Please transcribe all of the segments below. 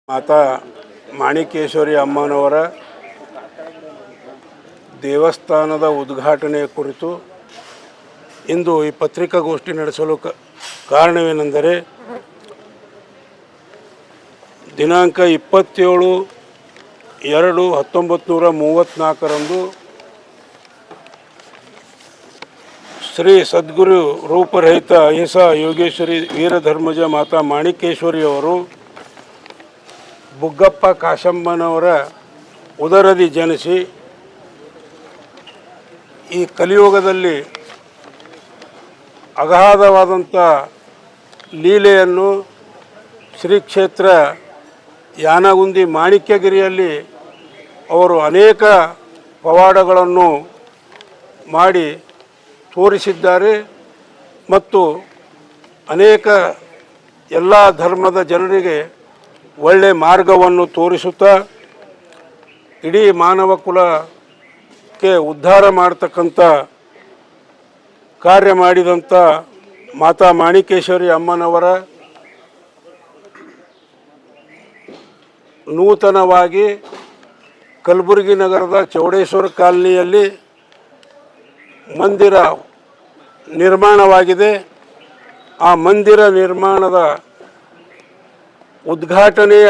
ಮಾತಾ ಮಾಣಿಕೇಶ್ವರಿ ಅಮ್ಮನವರ ದೇವಸ್ಥಾನದ ಉದ್ಘಾಟನೆಯ ಕುರಿತು ಇಂದು ಈ ಪತ್ರಿಕಾಗೋಷ್ಠಿ ನಡೆಸಲು ಕಾರಣವೇನೆಂದರೆ ದಿನಾಂಕ 27/2/1934 ಶ್ರೀ ಸದ್ಗುರು ರೂಪರಹಿತ ಅಹಿಂಸಾ ಯೋಗೇಶ್ವರಿ ವೀರಧರ್ಮಜ ಮಾತಾ ಮಾಣಿಕೇಶ್ವರಿಯವರು ಬುಗ್ಗಪ್ಪ ಕಾಶಮ್ಮನವರ ಉದರದಿ ಜನಿಸಿ ಈ ಕಲಿಯುಗದಲ್ಲಿ ಅಗಾಧವಾದಂಥ ಲೀಲೆಯನ್ನು ಶ್ರೀ ಕ್ಷೇತ್ರ ಯಾನಗುಂದಿ ಮಾಣಿಕ್ಯಗಿರಿಯಲ್ಲಿ ಅವರು ಅನೇಕ ಪವಾಡಗಳನ್ನು ಮಾಡಿ ತೋರಿಸಿದ್ದಾರೆ ಮತ್ತು ಅನೇಕ ಎಲ್ಲ ಧರ್ಮದ ಜನರಿಗೆ ಒಳ್ಳೆಯ ಮಾರ್ಗವನ್ನು ತೋರಿಸುತ್ತಾ ಇಡೀ ಮಾನವ ಕುಲಕ್ಕೆ ಉದ್ಧಾರ ಮಾಡತಕ್ಕಂಥ ಕಾರ್ಯ ಮಾಡಿದಂಥ ಮಾತಾ ಮಾಣಿಕೇಶ್ವರಿ ಅಮ್ಮನವರ ನೂತನವಾಗಿ ಕಲಬುರಗಿ ನಗರದ ಚೌಡೇಶ್ವರ ಕಾಲನಿಯಲ್ಲಿ ಮಂದಿರ ನಿರ್ಮಾಣವಾಗಿದೆ. ಆ ಮಂದಿರ ನಿರ್ಮಾಣದ ಉದ್ಘಾಟನೆಯ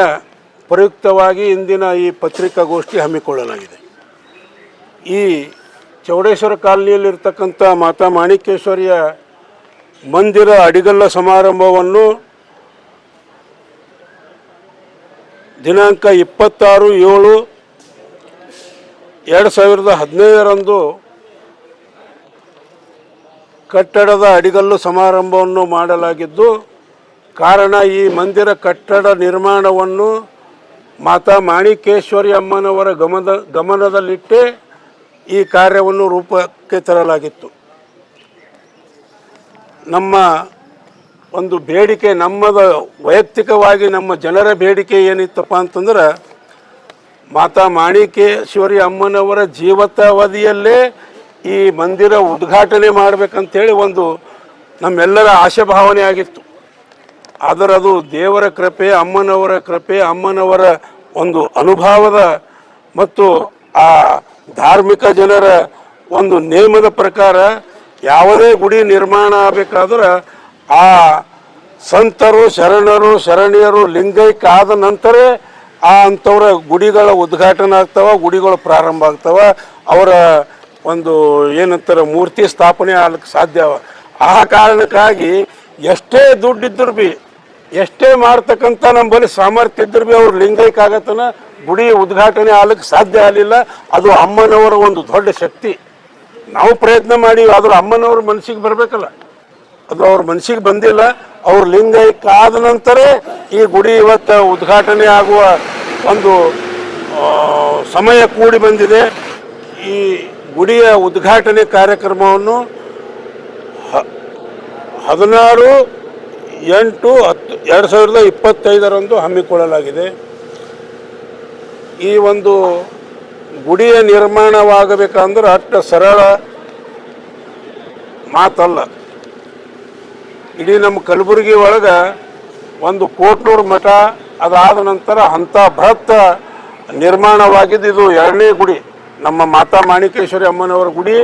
ಪ್ರಯುಕ್ತವಾಗಿ ಇಂದಿನ ಈ ಪತ್ರಿಕಾಗೋಷ್ಠಿ ಹಮ್ಮಿಕೊಳ್ಳಲಾಗಿದೆ. ಈ ಚೌಡೇಶ್ವರ ಕಾಲನಿಯಲ್ಲಿರ್ತಕ್ಕಂಥ ಮಾತಾ ಮಾಣಿಕೇಶ್ವರಿಯ ಮಂದಿರ ಅಡಿಗಲ್ಲ ಸಮಾರಂಭವನ್ನು ದಿನಾಂಕ 26/7/2015 ಕಟ್ಟಡದ ಅಡಿಗಲ್ಲು ಸಮಾರಂಭವನ್ನು ಮಾಡಲಾಗಿದ್ದು, ಕಾರಣ ಈ ಮಂದಿರ ಕಟ್ಟಡ ನಿರ್ಮಾಣವನ್ನು ಮಾತಾ ಮಾಣಿಕೇಶ್ವರಿ ಅಮ್ಮನವರ ಗಮನದಲ್ಲಿಟ್ಟೇ ಈ ಕಾರ್ಯವನ್ನು ರೂಪಕ್ಕೆ ತರಲಾಗಿತ್ತು. ನಮ್ಮ ಒಂದು ಬೇಡಿಕೆ, ನಮ್ಮದ ವೈಯಕ್ತಿಕವಾಗಿ ನಮ್ಮ ಜನರ ಬೇಡಿಕೆ ಏನಿತ್ತಪ್ಪ ಅಂತಂದ್ರೆ, ಮಾತಾ ಮಾಣಿಕೇಶ್ವರಿ ಅಮ್ಮನವರ ಜೀವಿತಾವಧಿಯಲ್ಲೇ ಈ ಮಂದಿರ ಉದ್ಘಾಟನೆ ಮಾಡಬೇಕಂತೇಳಿ ಒಂದು ನಮ್ಮೆಲ್ಲರ ಆಶಾಭಾವನೆ ಆಗಿತ್ತು. ಆದರೆ ಅದು ದೇವರ ಕೃಪೆ, ಅಮ್ಮನವರ ಕೃಪೆ, ಅಮ್ಮನವರ ಒಂದು ಅನುಭವದ ಮತ್ತು ಆ ಧಾರ್ಮಿಕ ಜನರ ಒಂದು ನೇಮದ ಪ್ರಕಾರ ಯಾವುದೇ ಗುಡಿ ನಿರ್ಮಾಣ ಆಗಬೇಕಾದ್ರೆ ಆ ಸಂತರು, ಶರಣರು, ಶರಣಿಯರು ಲಿಂಗೈಕ್ಯ ಆದ ನಂತರ ಆ ಅಂಥವರ ಗುಡಿಗಳ ಉದ್ಘಾಟನೆ ಆಗ್ತಾವ, ಗುಡಿಗಳು ಪ್ರಾರಂಭ ಆಗ್ತಾವ, ಅವರ ಒಂದು ಏನಂತಾರೆ ಮೂರ್ತಿ ಸ್ಥಾಪನೆ ಆಗ್ಲಿಕ್ಕೆ ಸಾಧ್ಯ. ಆ ಕಾರಣಕ್ಕಾಗಿ ಎಷ್ಟೇ ದುಡ್ಡಿದ್ದರೂ ಭೀ, ಎಷ್ಟೇ ಮಾಡ್ತಕ್ಕಂಥ ನಮ್ಮ ಬಳಿ ಸಾಮರ್ಥ್ಯ ಇದ್ದರೂ ಭೀ ಅವ್ರು ಲಿಂಗೈಕ್ಯ ಆಗತ್ತನ ಗುಡಿ ಉದ್ಘಾಟನೆ ಆಗ್ಲಿಕ್ಕೆ ಸಾಧ್ಯ ಆಗಲಿಲ್ಲ. ಅದು ಅಮ್ಮನವರ ಒಂದು ದೊಡ್ಡ ಶಕ್ತಿ. ನಾವು ಪ್ರಯತ್ನ ಮಾಡಿ, ಆದರೂ ಅಮ್ಮನವ್ರ ಮನಸ್ಸಿಗೆ ಬರಬೇಕಲ್ಲ, ಅದು ಅವ್ರ ಮನಸ್ಸಿಗೆ ಬಂದಿಲ್ಲ. ಅವ್ರ ಲಿಂಗೈಕ್ಯ ಆದ ನಂತರ ಈ ಗುಡಿ ಇವತ್ತು ಉದ್ಘಾಟನೆ ಆಗುವ ಒಂದು ಸಮಯ ಕೂಡಿ ಬಂದಿದೆ. ಈ ಗುಡಿಯ ಉದ್ಘಾಟನೆ ಕಾರ್ಯಕ್ರಮವನ್ನು 16/8/2025 ಹಮ್ಮಿಕೊಳ್ಳಲಾಗಿದೆ. ಈ ಒಂದು ಗುಡಿಯ ನಿರ್ಮಾಣವಾಗಬೇಕಂದ್ರೆ ಅಷ್ಟು ಸರಳ ಮಾತಲ್ಲ. ಇಡೀ ನಮ್ಮ ಕಲಬುರಗಿ ಒಳಗೆ ಒಂದು ಕೋಟ್ನೂರು ಮಠ, ಅದಾದ ನಂತರ ಅಂಥ ಬೃಹತ್ ನಿರ್ಮಾಣವಾಗಿದ್ದು ಇದು 2ನೇ ಗುಡಿ. ನಮ್ಮ ಮಾತಾ ಮಾಣಿಕೇಶ್ವರಿ ಅಮ್ಮನವರ ಗುಡಿ,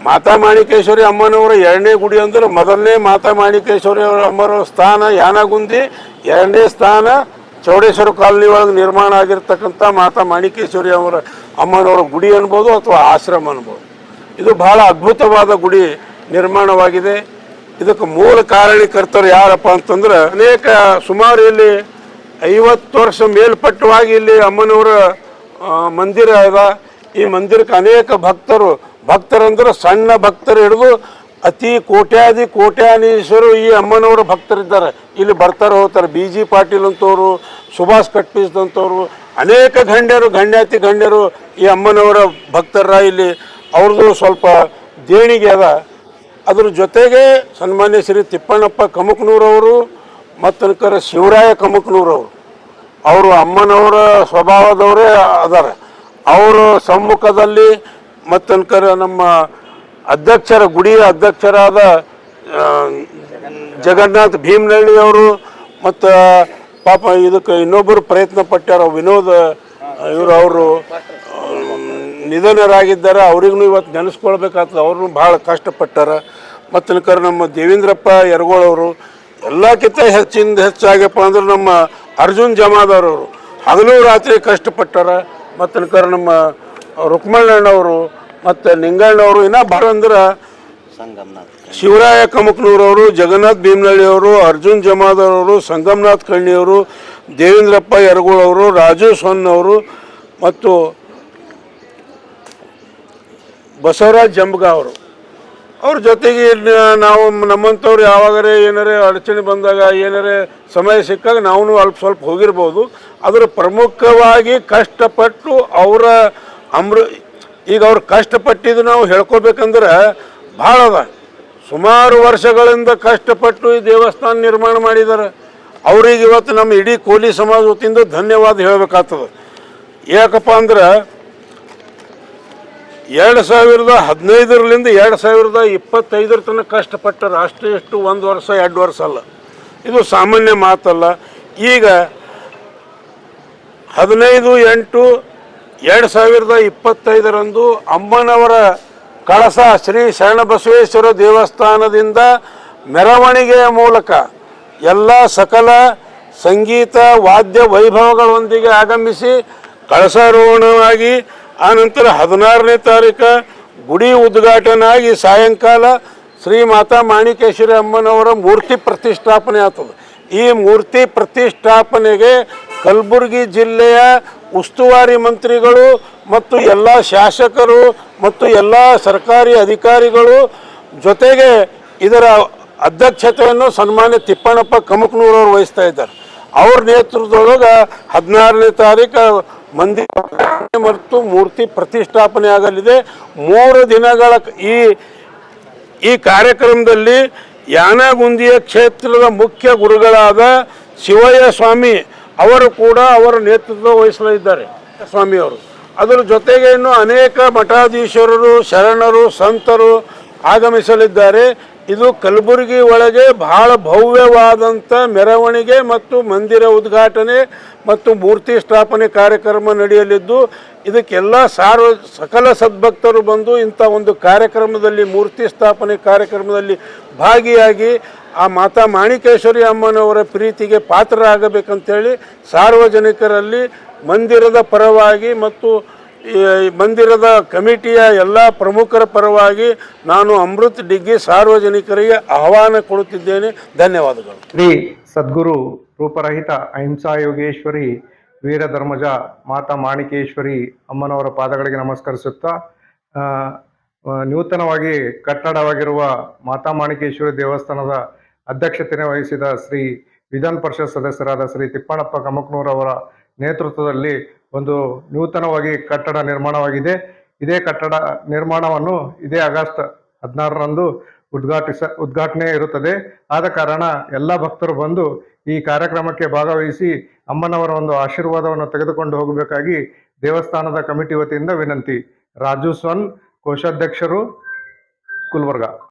ಮಾತಾ ಮಾಣಿಕೇಶ್ವರಿ ಅಮ್ಮನವರ 2ನೇ ಗುಡಿ ಅಂದ್ರೆ, ಮೊದಲನೇ ಮಾತಾ ಮಾಣಿಕೇಶ್ವರಿ ಅಮ್ಮನವರ ಸ್ಥಾನ ಯಾನಗುಂದಿ, 2ನೇ ಸ್ಥಾನ ಚೌಡೇಶ್ವರ ಕಾಲನಿ ಒಳಗೆ ನಿರ್ಮಾಣ ಆಗಿರ್ತಕ್ಕಂಥ ಮಾತಾ ಮಾಣಿಕೇಶ್ವರಿ ಅಮ್ಮನವರ ಗುಡಿ ಅನ್ಬೋದು ಅಥವಾ ಆಶ್ರಮ ಅನ್ಬೋದು. ಇದು ಬಹಳ ಅದ್ಭುತವಾದ ಗುಡಿ ನಿರ್ಮಾಣವಾಗಿದೆ. ಇದಕ್ಕೆ ಮೂಲ ಕಾರಣಕರ್ತರು ಯಾರಪ್ಪ ಅಂತಂದ್ರೆ, ಸುಮಾರು ಇಲ್ಲಿ 50 ವರ್ಷ ಮೇಲ್ಪಟ್ಟವಾಗಿ ಇಲ್ಲಿ ಅಮ್ಮನವರ ಮಂದಿರ ಅದ. ಈ ಮಂದಿರಕ್ಕೆ ಅನೇಕ ಭಕ್ತರಂದ್ರೆ ಸಣ್ಣ ಭಕ್ತರು ಹಿಡಿದು ಅತಿ ಕೋಟ್ಯಾಧೀಶ್ವರು ಈ ಅಮ್ಮನವರ ಭಕ್ತರಿದ್ದಾರೆ. ಇಲ್ಲಿ ಬರ್ತಾರೆ ಹೋಗ್ತಾರೆ. BG ಪಾಟೀಲ್ ಅಂತವರು, ಸುಭಾಷ್ ಕಟ್ಪೀಸ್ದಂಥವ್ರು, ಅನೇಕ ಗಣ್ಯರು ಈ ಅಮ್ಮನವರ ಭಕ್ತರ. ಇಲ್ಲಿ ಅವ್ರದ್ದು ಸ್ವಲ್ಪ ದೇಣಿಗೆ ಅದ. ಅದ್ರ ಜೊತೆಗೆ ಸನ್ಮಾನ್ಯ ಶ್ರೀ ತಿಪ್ಪಣ್ಣಪ್ಪ ಕಮಕ್ನೂರವರು ಮತ್ತು ಶಿವರಾಯ ಕಮಕ್ನೂರವರು, ಅವರು ಅಮ್ಮನವರ ಸ್ವಭಾವದವರೇ ಅದಾರ. ಅವರು ಸಮ್ಮುಖದಲ್ಲಿ ಮತ್ತು ನಮ್ಮ ಗುಡಿಯ ಅಧ್ಯಕ್ಷರಾದ ಜಗನ್ನಾಥ್ ಭೀಮನಹಳ್ಳಿಯವರು ಮತ್ತು ಪಾಪ ಇದಕ್ಕೆ ಇನ್ನೊಬ್ಬರು ಪ್ರಯತ್ನ ಪಟ್ಟಾರ, ವಿನೋದ್ ಅವರು ನಿಧನರಾಗಿದ್ದಾರೆ. ಅವ್ರಿಗೂ ಇವತ್ತು ನೆನೆಸ್ಕೊಳ್ಬೇಕಾಗ್ತದೆ. ಅವ್ರನ್ನೂ ಭಾಳ ಕಷ್ಟಪಟ್ಟಾರ. ಮತ್ತು ನಮ್ಮ ದೇವೇಂದ್ರಪ್ಪ ಯರಗೋಳವರು ಎಲ್ಲಕ್ಕಿಂತ ಹೆಚ್ಚಾಗಪ್ಪ ಅಂದ್ರೆ ನಮ್ಮ ಅರ್ಜುನ್ ಜಮಾದಾರವರು ಹಗಲು ರಾತ್ರಿ ಕಷ್ಟಪಟ್ಟಾರ. ಮತ್ತು ನಮ್ಮ ರುಕ್ಮಣ್ಣನವರು ಮತ್ತು ನಿಂಗಣ್ಣವರು ಇನ್ನೂ ಭಾಳ ಅಂದ್ರೆ ಶಿವರಾಯ ಕಮಕ್ನೂರವರು, ಜಗನ್ನಾಥ್ ಭೀಮನಳ್ಳಿಯವರು, ಅರ್ಜುನ್ ಜಮಾದಾರವರು, ಸಂಗಮನಾಥ್ ಕಣ್ಣಿಯವರು, ದೇವೇಂದ್ರಪ್ಪ ಯರಗೋಳವರು, ರಾಜು ಸೊನ್ನವರು ಮತ್ತು ಬಸವರಾಜ್ ಜಂಬಗ ಅವರು. ಅವ್ರ ಜೊತೆಗೆ ನಾವು ನಮ್ಮಂಥವ್ರು ಯಾವಾಗರೇ ಏನಾರೇ ಅಡಚಣೆ ಬಂದಾಗ ಏನಾರೇ ಸಮಯ ಸಿಕ್ಕಾಗ ನಾವು ಅಲ್ಪ ಸ್ವಲ್ಪ ಹೋಗಿರ್ಬೋದು. ಅದರ ಪ್ರಮುಖವಾಗಿ ಕಷ್ಟಪಟ್ಟು ಅವರ ಈಗ ಅವ್ರು ಕಷ್ಟಪಟ್ಟಿದ್ದು ನಾವು ಹೇಳ್ಕೊಬೇಕಂದ್ರೆ ಭಾಳ ಅದ. ಸುಮಾರು ವರ್ಷಗಳಿಂದ ಕಷ್ಟಪಟ್ಟು ಈ ದೇವಸ್ಥಾನ ನಿರ್ಮಾಣ ಮಾಡಿದ್ದಾರೆ. ಅವ್ರಿಗೆ ಇವತ್ತು ನಮ್ಮ ಇಡೀ ಕೋಲಿ ಸಮಾಜ ವತಿಯಿಂದ ಧನ್ಯವಾದ ಹೇಳಬೇಕಾಗ್ತದೆ. ಯಾಕಪ್ಪ ಅಂದ್ರೆ 2015ರಿಂದ 2025 ತನಕ ಕಷ್ಟಪಟ್ಟರು. ಅಷ್ಟು ಒಂದು ವರ್ಷ 2 ವರ್ಷ ಅಲ್ಲ, ಇದು ಸಾಮಾನ್ಯ ಮಾತಲ್ಲ. ಈಗ 15/8/2025 ಅಮ್ಮನವರ ಕಳಸ ಶ್ರೀ ಶರಣಬಸವೇಶ್ವರ ದೇವಸ್ಥಾನದಿಂದ ಮೆರವಣಿಗೆಯ ಮೂಲಕ ಎಲ್ಲ ಸಕಲ ಸಂಗೀತ ವಾದ್ಯ ವೈಭವಗಳೊಂದಿಗೆ ಆಗಮಿಸಿ ಕಳಸಾರೋಹಣವಾಗಿ ಆನಂತರ 16ನೇ ತಾರೀಕು ಗುಡಿ ಉದ್ಘಾಟನೆ ಆಗಿ ಸಾಯಂಕಾಲ ಶ್ರೀ ಮಾತಾ ಮಾಣಿಕೇಶ್ವರಿ ಅಮ್ಮನವರ ಮೂರ್ತಿ ಪ್ರತಿಷ್ಠಾಪನೆ ಆಗ್ತದೆ. ಈ ಮೂರ್ತಿ ಪ್ರತಿಷ್ಠಾಪನೆಗೆ ಕಲಬುರಗಿ ಜಿಲ್ಲೆಯ ಉಸ್ತುವಾರಿ ಮಂತ್ರಿಗಳು ಮತ್ತು ಎಲ್ಲ ಶಾಸಕರು ಮತ್ತು ಎಲ್ಲ ಸರ್ಕಾರಿ ಅಧಿಕಾರಿಗಳು ಜೊತೆಗೆ ಇದರ ಅಧ್ಯಕ್ಷತೆಯನ್ನು ಸನ್ಮಾನ್ಯ ತಿಪ್ಪಣ್ಣಪ್ಪ ಕಮಕ್ನೂರವರು ವಹಿಸ್ತಾ ಇದ್ದಾರೆ. ಅವ್ರ ನೇತೃತ್ವದೊಳಗೆ 16ನೇ ತಾರೀಕು ಮಂದಿರ ಮತ್ತು ಮೂರ್ತಿ ಪ್ರತಿಷ್ಠಾಪನೆ ಆಗಲಿದೆ. 3 ದಿನಗಳ ಈ ಕಾರ್ಯಕ್ರಮದಲ್ಲಿ ಯಾನಗುಂದಿಯ ಕ್ಷೇತ್ರದ ಮುಖ್ಯ ಗುರುಗಳಾದ ಶಿವಯ್ಯ ಸ್ವಾಮಿ ಅವರು ಕೂಡ ಅವರ ನೇತೃತ್ವ ವಹಿಸಲಿದ್ದಾರೆ. ಸ್ವಾಮಿಯವರು ಅದರ ಜೊತೆಗೆ ಇನ್ನು ಅನೇಕ ಮಠಾಧೀಶ್ವರರು, ಶರಣರು, ಸಂತರು ಆಗಮಿಸಲಿದ್ದಾರೆ. ಇದು ಕಲಬುರಗಿ ಒಳಗೆ ಬಹಳ ಭವ್ಯವಾದಂಥ ಮೆರವಣಿಗೆ ಮತ್ತು ಮಂದಿರ ಉದ್ಘಾಟನೆ ಮತ್ತು ಮೂರ್ತಿ ಸ್ಥಾಪನೆ ಕಾರ್ಯಕ್ರಮ ನಡೆಯಲಿದ್ದು, ಇದಕ್ಕೆಲ್ಲ ಸಕಲ ಸದ್ಭಕ್ತರು ಬಂದು ಇಂಥ ಒಂದು ಕಾರ್ಯಕ್ರಮದಲ್ಲಿ, ಮೂರ್ತಿ ಸ್ಥಾಪನೆ ಕಾರ್ಯಕ್ರಮದಲ್ಲಿ ಭಾಗಿಯಾಗಿ ಆ ಮಾತಾ ಮಾಣಿಕೇಶ್ವರಿ ಅಮ್ಮನವರ ಪ್ರೀತಿಗೆ ಪಾತ್ರರಾಗಬೇಕಂತೇಳಿ ಸಾರ್ವಜನಿಕರಲ್ಲಿ ಮಂದಿರದ ಪರವಾಗಿ ಮತ್ತು ಮಂದಿರದ ಕಮಿಟಿಯ ಎಲ್ಲ ಪ್ರಮುಖರ ಪರವಾಗಿ ನಾನು ಅಮೃತ್ ಡಿಗ್ಗಿ ಸಾರ್ವಜನಿಕರಿಗೆ ಆಹ್ವಾನ ಕೊಡುತ್ತಿದ್ದೇನೆ. ಧನ್ಯವಾದಗಳು. ಶ್ರೀ ಸದ್ಗುರು ರೂಪರಹಿತ ಅಹಿಂಸಾ ಯೋಗೇಶ್ವರಿ ವೀರಧರ್ಮಜ ಮಾತಾ ಮಾಣಿಕೇಶ್ವರಿ ಅಮ್ಮನವರ ಪಾದಗಳಿಗೆ ನಮಸ್ಕರಿಸುತ್ತಾ, ನೂತನವಾಗಿ ಕಟ್ಟಡವಾಗಿರುವ ಮಾತಾ ಮಾಣಿಕೇಶ್ವರಿ ದೇವಸ್ಥಾನದ ಅಧ್ಯಕ್ಷತೆ ವಹಿಸಿದ ಶ್ರೀ ವಿಧಾನ ಪರಿಷತ್ ಸದಸ್ಯರಾದ ಶ್ರೀ ತಿಪ್ಪಣ್ಣಪ್ಪ ಕಮಕ್ನೂರವರ ನೇತೃತ್ವದಲ್ಲಿ ಒಂದು ನೂತನವಾಗಿ ಕಟ್ಟಡ ನಿರ್ಮಾಣವಾಗಿದೆ. ಇದೇ ಕಟ್ಟಡ ನಿರ್ಮಾಣವನ್ನು ಇದೇ ಆಗಸ್ಟ್ 16ರಂದು ಉದ್ಘಾಟನೆ ಇರುತ್ತದೆ. ಆದ ಕಾರಣ ಎಲ್ಲ ಭಕ್ತರು ಬಂದು ಈ ಕಾರ್ಯಕ್ರಮಕ್ಕೆ ಭಾಗವಹಿಸಿ ಅಮ್ಮನವರ ಒಂದು ಆಶೀರ್ವಾದವನ್ನು ತೆಗೆದುಕೊಂಡು ಹೋಗಬೇಕಾಗಿ ದೇವಸ್ಥಾನದ ಕಮಿಟಿ ವತಿಯಿಂದ ವಿನಂತಿ. ರಾಜು ಸ್ವನ್, ಕೋಶಾಧ್ಯಕ್ಷರು, ಗುಲ್ಬರ್ಗ.